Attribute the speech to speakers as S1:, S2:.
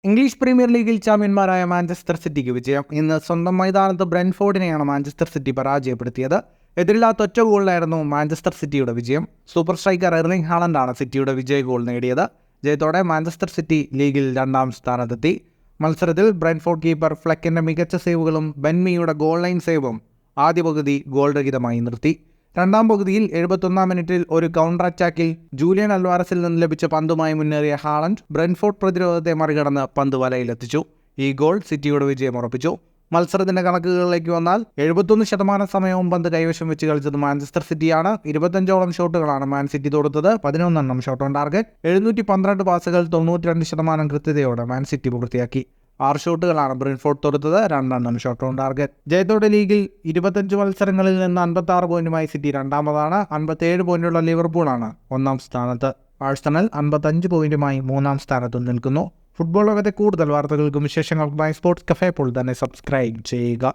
S1: English premier ലീഗിൽ ചാമ്പ്യന്മാരായ Manchester സിറ്റിക്ക് വിജയം. ഇന്ന് സ്വന്തം മൈതാനത്ത് ബ്രെൻഫോർഡിനെയാണ് മാഞ്ചസ്റ്റർ സിറ്റി പരാജയപ്പെടുത്തിയത്. എതിരില്ലാത്ത ഒറ്റ ഗോളിലായിരുന്നു മാഞ്ചസ്റ്റർ സിറ്റിയുടെ വിജയം. സൂപ്പർ സ്ട്രൈക്കർ എർലിംഗ് ഹാലൻഡാണ് സിറ്റിയുടെ വിജയ ഗോൾ നേടിയത്. ജയത്തോടെ മാഞ്ചസ്റ്റർ സിറ്റി ലീഗിൽ 2ാം സ്ഥാനത്തെത്തി. മത്സരത്തിൽ ബ്രെൻഫോർഡ് കീപ്പർ ഫ്ലെക്കിന്റെ മികച്ച സേവുകളും ബെൻമിയുടെ ഗോൾ ലൈൻ സേവും ആദ്യ പകുതി ഗോൾരഹിതമായി നിർത്തി. 2ാം പകുതിയിൽ 71ാം മിനിറ്റിൽ ഒരു കൗണ്ടർ അറ്റാക്കിൽ ജൂലിയൻ അൽവാരസിൽ നിന്ന് ലഭിച്ച പന്തുമായി മുന്നേറിയ ഹാലൻഡ് ബ്രെൻഫോർഡ് പ്രതിരോധത്തെ മറികടന്ന് പന്ത് വലയിലെത്തിച്ചു. ഈ ഗോൾ സിറ്റിയുടെ വിജയം ഉറപ്പിച്ചു. മത്സരത്തിന്റെ കണക്കുകളിലേക്ക് വന്നാൽ 71% സമയവും പന്ത് കൈവശം വെച്ച് കളിച്ചത് മാഞ്ചസ്റ്റർ സിറ്റിയാണ്. 25ഓളം ഷോട്ടുകളാണ് മാൻ സിറ്റി തൊടുത്തത്. 11 ഷോട്ട് ഓൺ ടാർഗറ്റ്. 712 പാസുകൾ 92% കൃത്യതയോടെ മാൻ സിറ്റി പൂർത്തിയാക്കി. 6 ഷോട്ടുകളാണ് ബ്രെൻഫോർഡ് തൊടുത്തത്. 2 ഷോട്ട് ഓൺ ടാർഗറ്റ്. ജയത്തോടെ ലീഗിൽ 25 മത്സരങ്ങളിൽ നിന്ന് 56 പോയിന്റുമായി സിറ്റി 2ാമതാണ്. 57 പോയിന്റുള്ള ലിവർപൂളാണ് 1ാം സ്ഥാനത്ത്. ആഴ്സണൽ 55 പോയിന്റുമായി 3ാം സ്ഥാനത്തും നിൽക്കുന്നു. ഫുട്ബോൾ ലോകത്തെ കൂടുതൽ വാർത്തകൾക്കും വിശേഷങ്ങൾക്കുമായി സ്പോർട്സ് കഫേ ഇപ്പോൾ തന്നെ സബ്സ്ക്രൈബ് ചെയ്യുക.